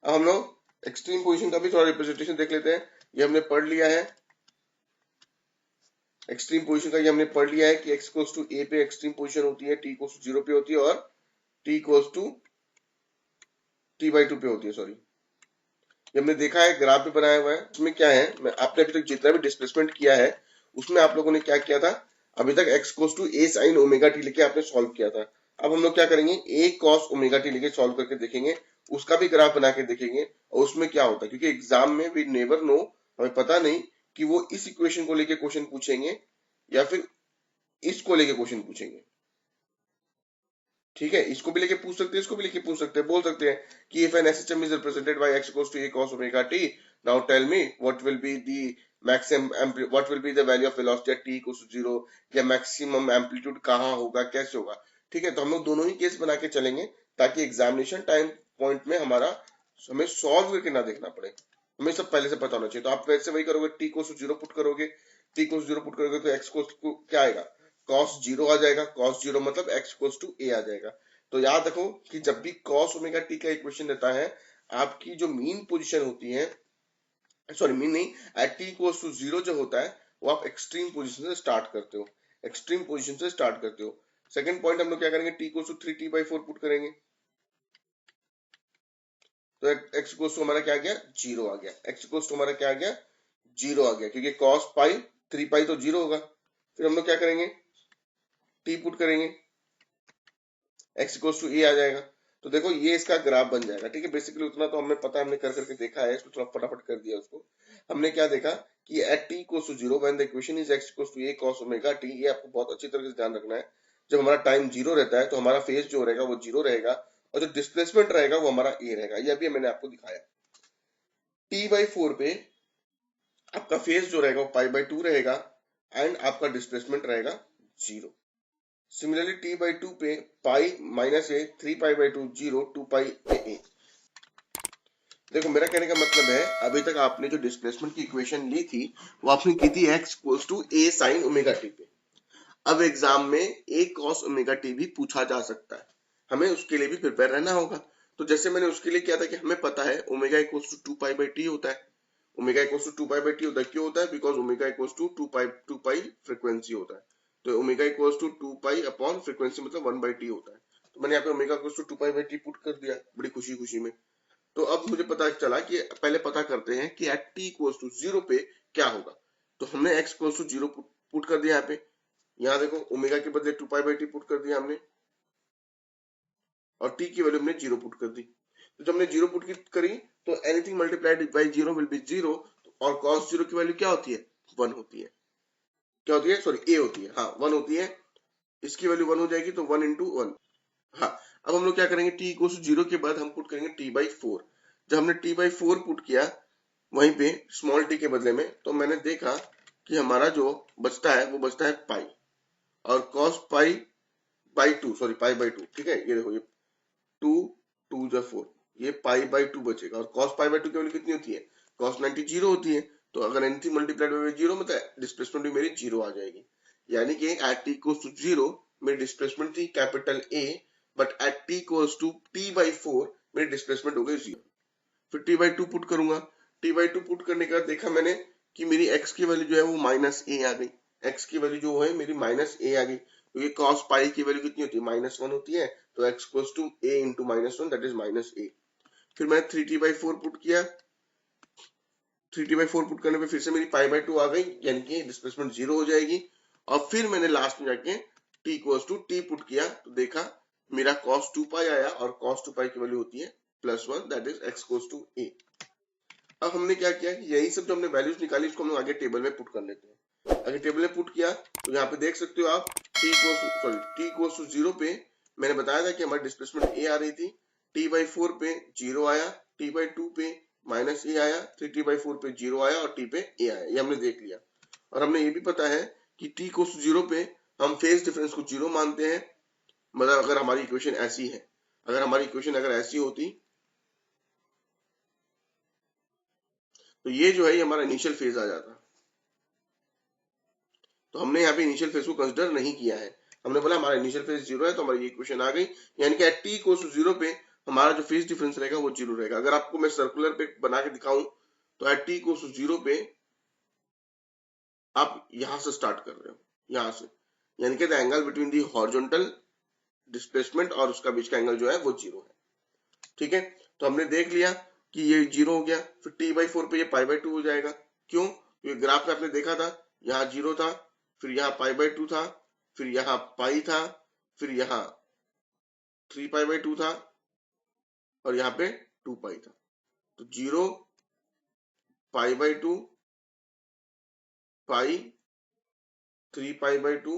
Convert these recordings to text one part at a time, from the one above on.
अब हम लोग एक्सट्रीम पोजीशन का भी थोड़ा रिप्रेजेंटेशन देख लेते हैं। ये हमने पढ़ लिया है, एक्सट्रीम पोजीशन का ये हमने पढ़ लिया है कि x इक्वल्स टू a पे एक्सट्रीम पोजीशन होती है, t इक्वल्स टू 0 पे होती है और t इक्वल्स टू t/2 पे होती है। सॉरी, ये हमने देखा है, ग्राफ भी बनाया हुआ है। उसमें क्या है, मैं आपने अभी तक जितना भी डिस्प्लेसमेंट किया है उसमें आप लोगों ने क्या किया था, अभी तक x equals to a sin omega t लेके आपने सॉल्व किया था। अब हम लोग क्या करेंगे, a cos ओमेगा t लेके सॉल्व करके देखेंगे, उसका भी ग्राफ बना के देखेंगे और उसमें क्या होता है, क्योंकि एग्जाम में वी नेवर नो, हमें पता नहीं कि वो इस इक्वेशन को लेके क्वेश्चन पूछेंगे या फिर इसको लेके क्वेश्चन पूछेंगे। ठीक है, इसको भी लेके पूछ सकते हैं, इसको भी लेके पूछ सकते हैं, बोल सकते हैं कि if an SHM is represented by x equals to a cos omega t, now tell me what will be the maximum, what will be the value of velocity at t equals to 0, या maximum amplitude कहां होगा, कैसे होगा। ठीक है, तो हम लोग दोनों ही केस बना के चलेंगे ताकि एग्जामिनेशन टाइम पॉइंट में हमारा हमें सॉल्व करके ना देखना पड़े, हमें सब पहले से पता होना चाहिए। तो आप वैसे वही करोगे, t इक्वल्स टू 0 पुट करोगे, t इक्वल्स टू 0 पुट करोगे तो x को क्या आएगा, cos 0 आ जाएगा, cos 0 मतलब x इक्वल्स टू a आ जाएगा। तो याद रखो कि जब भी cos ओमेगा t का इक्वेशन रहता है, आपकी जो मीन पोजीशन होती है, सॉरी मीन नहीं, एट t इक्वल्स टू 0 जो होता है वो आप एक्सट्रीम पोजीशन से स्टार्ट करते हो, एक्सट्रीम पोजीशन से स्टार्ट करते हो। सेकंड पॉइंट हम लोग क्या करेंगे, t equals to 3t/4 put करेंगे, तो x इक्वल्स टू हमारा क्या आ गया, 0 आ गया। x इक्वल्स टू हमारा क्या आ गया, 0 आ गया, क्योंकि cos पाई 3 पाई तो 0 होगा। फिर हम लोग क्या करेंगे, t पुट करेंगे, x इक्वल्स टू a आ जाएगा। तो देखो ये इसका ग्राफ बन जाएगा। ठीक है, बेसिकली उतना तो हमें पता है, हमने कर करके देखा है, इसको थोड़ा फटाफट कर दिया उसको। हमने क्या देखा कि at t equals to 0 when the equation is x equals to a cos omega t, ये आपको बहुत अच्छी तरह से ध्यान रखना है। जब हमारा टाइम 0 रहता है तो हमारा फेज जो रहेगा वो 0 रहेगा और जो डिस्प्लेसमेंट रहेगा वो हमारा a रहेगा। ये अभी मैंने आपको दिखाया। t/4 पे आपका फेज जो रहेगा वो π/2 रहेगा एंड आपका डिस्प्लेसमेंट रहेगा 0। सिमिलरली t/2 पे पाई माइनस ए 3π/2 0 2π a। देखो मेरा कहने का मतलब है, अभी तक आपने जो डिस्प्लेसमेंट की इक्वेशन ली थी वो आपने की थी x equals to a sin omega t पे। अब एग्जाम में a cos ओमेगा t भी पूछा जा सकता है, हमें उसके लिए भी प्रिपेयर रहना होगा। तो जैसे मैंने उसके लिए किया था कि हमें पता है ओमेगा इक्वल्स टू 2π/t होता है, ओमेगा इक्वल्स टू 2π/t होता है, क्यों होता है, because omega equals to 2π frequency होता है। तो omega equals to 2π upon frequency मतलब 1/t होता है। तो मैंने यहाँ पे omega equals to 2π/t put कर दिया बड़ी खुशी खुशी में। तो अब मुझे पता चला कि पहले पता करते हैं कि एट t इक्वल्स टू 0 पे क्या होगा। तो हमने x इक्वल्स टू 0 पुट कर दिया यहाँ पे, यहाँ देखो ओमेगा के बदले 2π/t पुट कर दिया हमने और t की वैल्यू हमने 0 पुट कर दी। तो जब हमने 0 पुट करी तो anything multiplied by 0 will be 0, और cos 0 की वैल्यू क्या होती है, 1 होती है। क्या होती है, सॉरी a होती है, हाँ 1 होती है, इसकी वैल्यू 1 हो जाएगी तो 1 इंटू 1। हाँ, अब हम लोग क्या करेंगे, t इक्वल टू 0 के बाद हम पुट करेंगे t/4। जब हमने t/4 पुट किया वहीं पे स्मॉल t के बदले में, तो मैंने देखा कि हमारा जो बचता है वो बचता है पाई, और cos pi by 2, sorry pi by 2। ठीक है, ये देखो, ये 2 2 जा 4, ये पाई बाई 2 बचेगा, और cos पाई बाई 2 की वैल्यू कितनी होती है, cos 90 0 होती है। तो अगर एनीथिंग मल्टीप्लाइड बाय 0 मतलब डिस्प्लेसमेंट भी मेरी 0 आ जाएगी। यानी कि एट t इक्वल्स टू 0 मेरी डिस्प्लेसमेंट थी capital A, but at t equals to t/4 मेरी डिस्प्लेसमेंट हो गई 0। फिर t/2 पुट करूंगा, t/2 पुट करने के बाद देखा मैंने कि मेरी x की वैल्यू जो है वो माइनस a आ गई, x की वैल्यू जो है मेरी माइनस a आ गई, क्योंकि cos पाई की वैल्यू कितनी होती है, -1 होती है। तो x equals to a into -1 that is -a। फिर मैंने 3t/4 पुट किया, 3t/4 पुट करने पे फिर से मेरी π/2 आ गई, यानी कि डिस्प्लेसमेंट 0 हो जाएगी। और फिर मैंने लास्ट में जाके t equals to t put किया तो देखा मेरा cos 2π आया, और cos 2π की वैल्यू होती है +1 that is x equals to a। अब हमने क्या किया कि यही सब जो हमने वैल्यूज निकाली इसको हम आगे टेबल में पुट कर लेते हैं। अगर टेबल में पुट किया तो यहाँ पे देख सकते हो आप t इक्वल्स टू 0 पे मैंने बताया था कि हमारी डिस्प्लेसमेंट a आ रही थी, t/4 पे 0 आया, t/2 पे -a आया, 3t/4 पे 0 आया और t पे a आया, ये हमने देख लिया। और हमने ये भी पता है कि t इक्वल्स टू 0 पे हम फेज डिफरेंस को 0 मानते हैं, मतलब अगर हमारी इक्वेशन ऐसी है, अगर हमारी इक्वेशन अगर ऐसी होती तो ये जो है ये हमारा इनिशियल फेज आ जाता। तो हमने यहाँ पे इनिशियल फेज को कंसिडर नहीं किया है, हमने बोला हमारा इनिशियल फेज 0 है तो हमारी इक्वेशन आ गई, यानी कि एट t इक्वल्स टू 0 पे हमारा जो फेज डिफरेंस रहेगा वो 0 रहेगा। अगर आपको मैं सर्कुलर पे बना के दिखाऊं तो एट t इक्वल्स टू 0 पे आप यहां से स्टार्ट कर रहे हो, यहां से, यानी कि the angle between the horizontal displacement और उसका बीच का एंगल जो है वो 0 है। ठीक है, तो हमने देख लिया कि ये 0 हो गया, फिर t/4 पे ये π/2 हो जाएगा। क्यों? क्योंकि ग्राफ में आपने देखा था यहाँ 0 था, फिर यहाँ π/2 था, फिर यहाँ पाई था, फिर यहाँ 3π/2 था और यहाँ पे 2 पाई था। तो 0 π/2 पाई 3π/2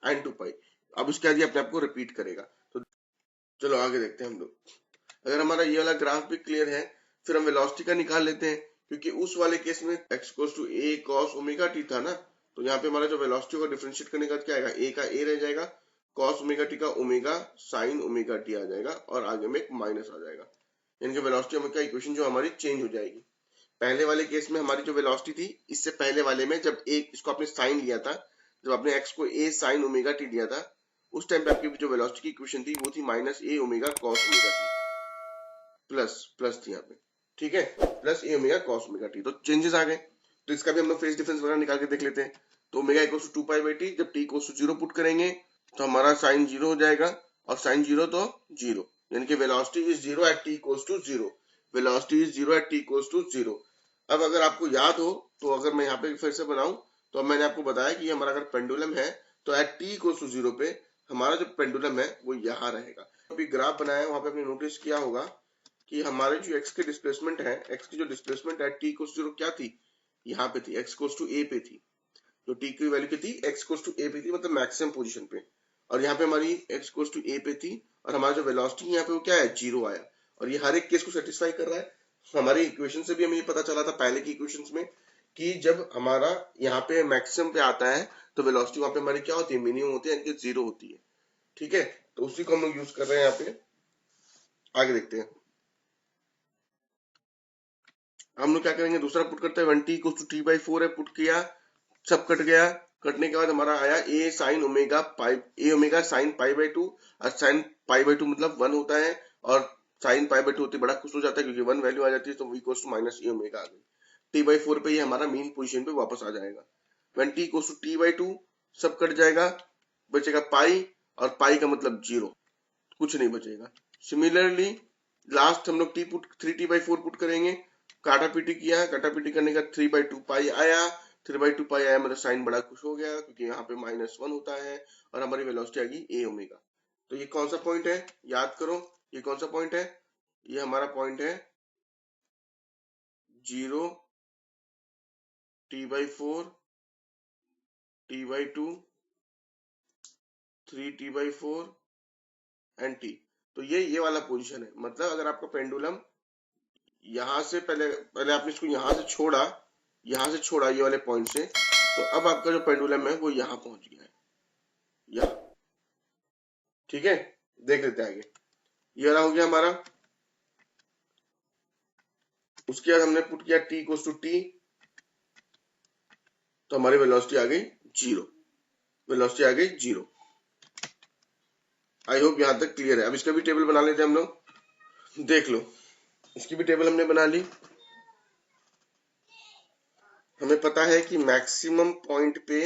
एंड 2 पाई। अब उसके बाद ये अपने आप को रिपीट करेगा। तो चलो आगे देखते हैं हम लोग। अगर हमारा ये वाला ग्राफ भी क्लियर है, फिर हम वेलोसिटी का निकाल लेते हैं, क्योंकि उस वाले केस में x equals to a cos omega t था ना, तो यहाँ पे हमारा जो वेलोसिटी को डिफरेंशिएट करने का क्या आएगा, a का a रह जाएगा, cos ओमेगा t का ओमेगा sin ओमेगा t आ जाएगा और आगे में एक माइनस आ जाएगा, यानी कि वेलोसिटी ओमेगा इक्वेशन जो हमारी चेंज हो जाएगी। पहले वाले केस में हमारी जो वेलोसिटी थी, इससे पहले वाले में जब एक इसको आपने साइन लिया था, जब आपने x को a sin ओमेगा t लिया था, उस टाइम पे आपकी जो वेलोसिटी की इक्वेशन थी वो थी minus a omega cos omega t, plus थी यहाँ पे। ठीक है, plus a omega cos omega t। तो चेंजेस आ गए, तो इसका भी हम लोग फेज डिफरेंस वगैरह निकाल के देख लेते हैं। तो ओमेगा इक्वल्स टू 2π/t, जब t इक्वल्स टू 0 पुट करेंगे तो हमारा साइन 0 हो जाएगा, और साइन 0 तो 0, यानी कि velocity is 0 at t equals to 0, velocity is 0 at t equals to 0। अब अगर आपको याद हो तो अगर मैं यहाँ पे फिर से बनाऊं, तो मैंने आपको बताया कि हमारा अगर पेंडुलम है तो एट t इक्वल्स टू 0 पे हमारा जो पेंडुलम है वो यहाँ रहेगा। अभी ग्राफ बनाया वहां पे आपने नोटिस किया होगा कि हमारे जो x के डिस्प्लेसमेंट है, x की जो displacement at t equals to 0 क्या थी, यहाँ पे थी, x इक्वल्स टू a पे थी। तो t की वैल्यू क्या थी, x इक्वल्स टू a पे थी, मतलब मैक्सिमम पोजीशन पे, और यहाँ पे हमारी x इक्वल्स टू a पे थी, और हमारा जो वेलोसिटी यहाँ पे वो क्या है, 0 आया। और ये हर एक केस को सेटिस्फाई कर रहा है। हमारी इक्वेशन से भी हमें ये पता चला था पहले की इक्वेशंस में कि जब हमारा यहाँ पे मैक्सिमम पे आता है तो वेलोसिटी वहां पे हमारी क्या होती है, मिनिमम होती है, यानी कि 0 होती है। ठीक है, तो उसी को हम लोग यूज कर रहे हैं यहाँ पे। आगे देखते हैं हम लोग क्या करेंगे, दूसरा पुट करते हैं, 1t इक्वल्स टू t/4 है, पुट किया, सब कट गया। कटने के बाद हमारा आया a sin omega pi, a omega sin π/2, और sin π/2 मतलब 1 होता है, और sin π/2 होते बड़ा खुश हो जाता है क्योंकि 1 वैल्यू आ जाती है, तो v equals to minus a omega आ गई। t/4 पे ये हमारा मीन पोजीशन पे वापस आ जाएगा। 1t इक्वल्स टू t/2, सब कट जाएगा, बचेगा पाई, और पाई का मतलब 0, कुछ नहीं बचेगा। सिमिलरली लास्ट हम लोग t पुट 3t/4 पुट करेंगे, काटा पीटी किया, काटा पीटी करने का 3/2 पाई आया, 3/2 पाई आया, मतलब साइन बड़ा खुश हो गया क्योंकि यहाँ पे -1 होता है, और हमारी वेलोसिटी आ गई a ओमेगा। तो ये कौन सा पॉइंट है, याद करो, ये कौन सा पॉइंट है, ये हमारा पॉइंट है 0, t/4, t/2, 3t/4 and t। तो ये वाला पोजीशन है, मतलब अगर आपका पेंडुलम यहां से पहले पहले आपने इसको यहां से छोड़ा, यहां से छोड़ा ये वाले पॉइंट से, तो अब आपका जो पेंडुलम है वो यहां पहुंच गया है, यहाँ। ठीक है, देख लेते हैं आगे। ये वाला हो गया हमारा। उसके बाद हमने पुट किया t इक्वल्स टू t, तो हमारी वेलोसिटी आ गई 0, वेलोसिटी आ गई 0। आई होप यहां तक क्लियर है। अब इसका भी टेबल बना लेते हैं हम लोग, देख लो, इसकी भी टेबल हमने बना ली। हमें पता है कि मैक्सिमम पॉइंट पे,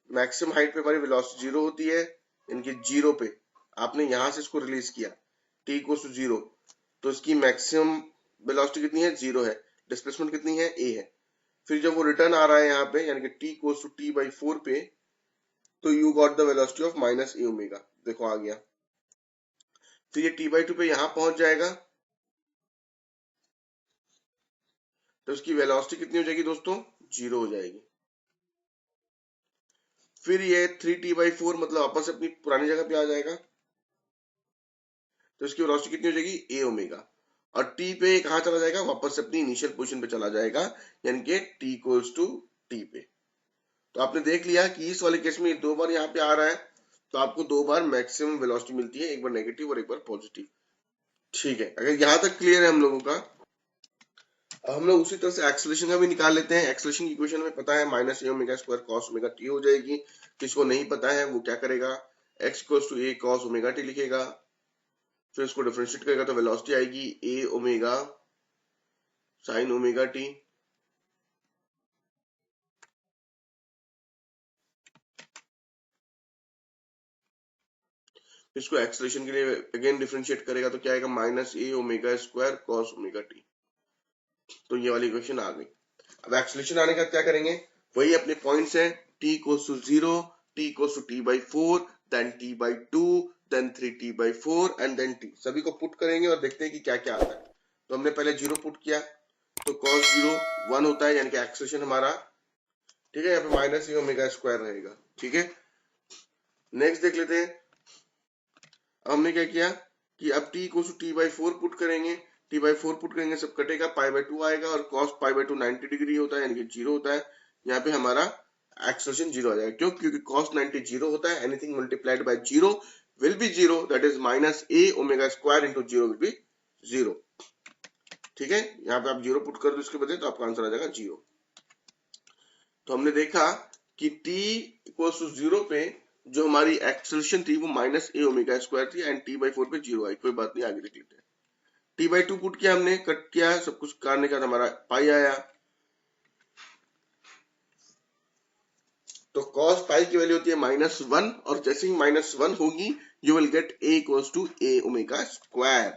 मैक्सिमम हाइट पे हमारी वेलोसिटी 0 होती है, इनकी 0 पे आपने यहां से इसको रिलीज किया t इक्वल्स टू 0, तो इसकी मैक्सिमम वेलोसिटी कितनी है, 0 है, डिस्प्लेसमेंट कितनी है, a है। फिर जब वो रिटर्न आ रहा है यहाँ पे, यानी कि t इक्वल्स टू t/4 पे, तो you got the velocity of minus a omega, देखो आ गया। फिर ये t/2 पे यहाँ पहुंच जाएगा, तो उसकी वेलोसिटी कितनी हो जाएगी दोस्तों, 0 हो जाएगी। फिर ये 3t/4 मतलब वापस अपनी पुरानी जगह पे आ जाएगा, तो इसकी वेलोसिटी कितनी हो जाएगी, a ओमेगा, और t पे कहां चला जाएगा, वापस से अपनी इनिशियल पोजीशन पे चला जाएगा, यानी कि t इक्वल्स टू t पे। तो आपने देख लिया कि इस वाले केस में 2 बार यहाँ पे आ रहा है, तो आपको 2 बार मैक्सिमम वेलोसिटी मिलती है, एक बार नेगेटिव और एक बार पॉजिटिव। ठीक है, अगर यहाँ तक क्लियर है हम लोगों का। अब हम लोग उसी तरह से एक्सेलरेशन का भी निकाल लेते हैं। एक्सेलरेशन की इक्वेशन में पता है minus a omega square cos omega t हो जाएगी। किसको नहीं पता है वो क्या करेगा, x equals to a cos omega t लिखेगा, फिर इसको डिफरेंशिएट करेगा तो वेलोसिटी आएगी a omega sine omega t. इसको एक्सेलरेशन के लिए अगेन डिफरेंशिएट करेगा तो क्या आएगा minus a omega square cos omega t. तो ये वाली इक्वेशन आ गई। अब एक्सेलरेशन आने का क्या करेंगे, वही अपने पॉइंट्स हैं, t equals to 0, t equals to t/4, then t/2, then 3t/4 and then t। सभी को पुट करेंगे और देखते हैं कि क्या क्या आता है। तो हमने पहले 0 पुट किया तो cos 0 1 होता है, यानी कि एक्सेलरेशन हमारा, ठीक है, यहाँ पे माइनस ए ओमेगा स्क्वायर रहेगा। ठीक है, नेक्स्ट देख लेते हैं। अब हमने क्या किया कि अब t equals to t/4 put करेंगे, t/4 पुट करेंगे सब कटेगा, π/2 आएगा और cos π/2 90 डिग्री होता है, यानी कि 0 होता है। यहाँ पे हमारा एक्सेलरेशन 0 आ जाएगा। क्यों? क्योंकि cos 90 0 होता है, anything multiplied by 0 will be 0, that is minus a omega square into 0 will be 0। ठीक है, यहाँ पे आप 0 पुट कर दो इसके बदले तो आपका आंसर आ जाएगा 0। तो हमने देखा कि t इक्वल्स टू 0 पे जो हमारी एक्सेलरेशन थी वो माइनस ए ओमेगा स्क्वायर थी एंड t/4 पे 0 आई। कोई बात नहीं, आगे देख लेते हैं। t/2 पुट किया हमने, कट किया, सब कुछ करने का हमारा पाई आया। तो cos पाई की वैल्यू होती है -1 और जैसे ही -1 होगी you will get a equals to A omega square.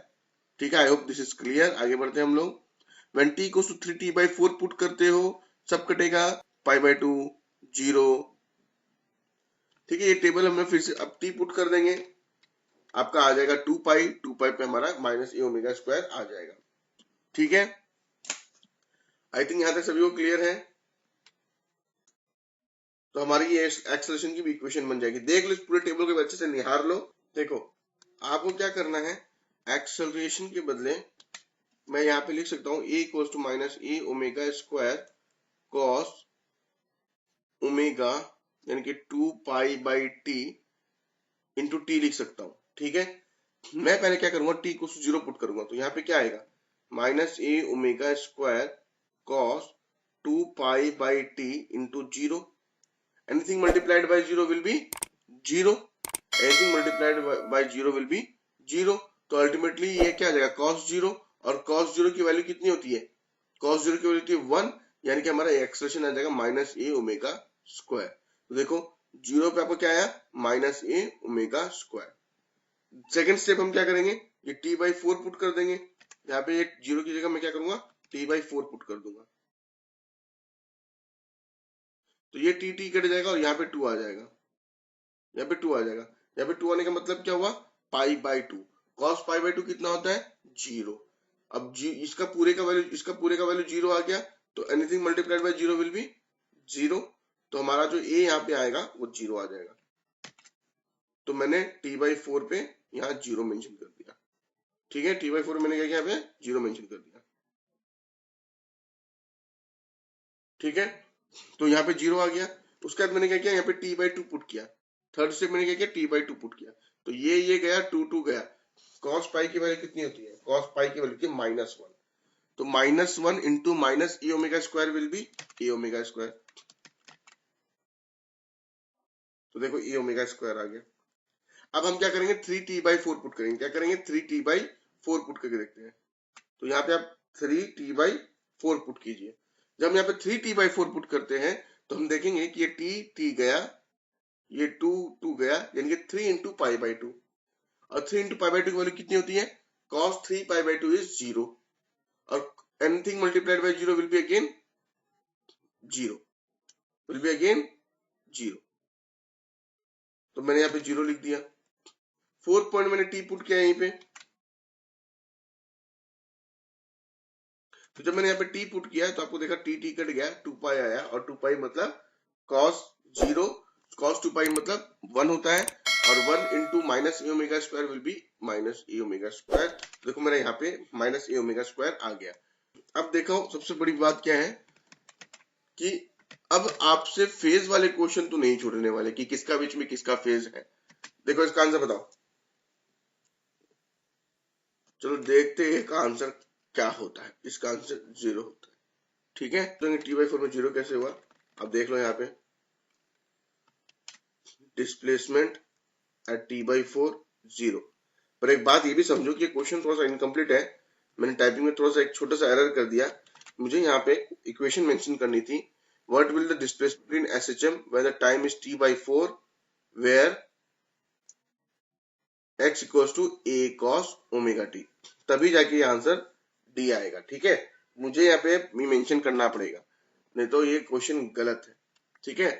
ठीक है, I hope this is clear. आगे बढ़ते हैं हम लोग। When t equals to 3t/4 put करते हो सब कटेगा, π/2 0। ठीक है, ये टेबल हमें फिर से अब t पुट कर देंगे, आपका आ जाएगा 2 पाई, 2 पाई पे हमारा माइनस ए ओमेगा स्क्वायर आ जाएगा। ठीक है, आई थिंक यहां तक सभी को क्लियर है। तो हमारी ये एक्सेलरेशन की भी इक्वेशन बन जाएगी। देख लो इस पूरे टेबल को अच्छे से निहार लो। देखो आपको क्या करना है, एक्सेलरेशन के बदले मैं यहाँ पे लिख सकता हूँ a equals to minus a omega square cos omega, यानी कि 2 pi by t into t लिख सकता हूँ। ठीक है, मैं पहले क्या करूंगा, टी को 0 पुट करूंगा तो यहाँ पे क्या आएगा, minus a omega square cos 2 pi by t into 0। Anything multiplied by 0 will be 0, anything multiplied by 0 will be 0। तो अल्टीमेटली ये क्या आ जाएगा, cos 0, और cos 0 की वैल्यू कितनी होती है, cos 0 की वैल्यू होती है 1, यानी कि हमारा एक्सप्रेशन आ जाएगा माइनस ए ओमेगा स्क्वायर। तो देखो 0 पे आपको क्या आया, minus a omega square. Second step हम क्या करेंगे, ये t/4 पुट कर देंगे। यहाँ पे ये 0 की जगह मैं क्या करूंगा, t/4 पुट कर दूंगा। तो ये t कट जाएगा और यहाँ पे 2 आ जाएगा, यहाँ पे 2 आ जाएगा। यहाँ पे 2 आने का मतलब क्या हुआ, π/2। cos π/2 कितना होता है, 0। अब इसका पूरे का वैल्यू, इसका पूरे का वैल्यू 0 आ गया, तो anything multiplied by 0 will be 0। तो हमारा जो a यहाँ पे आएगा वो 0 आ जाएगा। तो मैंने t/4 पे यहाँ 0 मेंशन कर दिया। ठीक है, t/4 मैंने क्या किया, यहाँ पे 0 मेंशन कर दिया। ठीक है, तो यहाँ पे 0 आ गया। उसके बाद मैंने क्या किया, यहाँ पे t/2 पुट किया। थर्ड स्टेप मैंने क्या किया, t/2 पुट किया। तो ये गया, 2 गया। cos पाई की वैल्यू कितनी होती है, cos पाई की वैल्यू की -1। तो -1 into minus a omega square will be A omega square. तो देखो ए ओमेगा स्क्वायर आ गया। अब हम क्या करेंगे, 3t/4 पुट करेंगे। क्या करेंगे, 3t/4 पुट करके देखते हैं। तो यहाँ पे आप 3t/4 पुट कीजिए। जब हम यहाँ पे 3t/4 पुट करते हैं तो हम देखेंगे कि ये t गया, ये 2 गया, यानी कि 3 इंटू π/2। और 3 इंटू π/2 की वैल्यू कितनी होती है, cos 3 π/2 इज 0, और anything multiplied by 0 will be again 0, will be again 0। तो मैंने यहाँ पे 0 लिख दिया। फोर्थ पॉइंट मैंने t पुट किया यहीं पे। तो जब मैंने यहाँ पे t पुट किया तो आपको देखा t कट गया, 2 पाई आया, और 2 पाई मतलब cos 0, cos 2 पाई मतलब 1 होता है, और 1 into minus a omega square will be minus a omega square. देखो मेरा यहाँ पे माइनस ए ओमेगा स्क्वायर आ गया। अब देखो सबसे बड़ी बात क्या है कि अब आपसे फेज वाले क्वेश्चन तो नहीं छूटने वाले कि किसका बीच में किसका फेज है। देखो इसका आंसर बताओ। चलो देखते हैं इसका आंसर क्या होता है। इसका आंसर 0 होता है। ठीक है, तो t/4 में 0 कैसे हुआ, अब देख लो यहाँ पे डिस्प्लेसमेंट एट t/4 0। पर एक बात ये भी समझो कि क्वेश्चन थोड़ा सा इनकम्प्लीट है, मैंने टाइपिंग में थोड़ा सा एक छोटा सा एरर कर दिया। मुझे यहाँ पे इक्वेशन मेंशन करनी थी, what will the displacement in SHM when the time is t/4 where x equals to a cos omega t, तभी जाके ये आंसर डी आएगा। ठीक है, मुझे यहाँ पे मेंशन करना पड़ेगा, नहीं तो ये क्वेश्चन गलत है। ठीक है,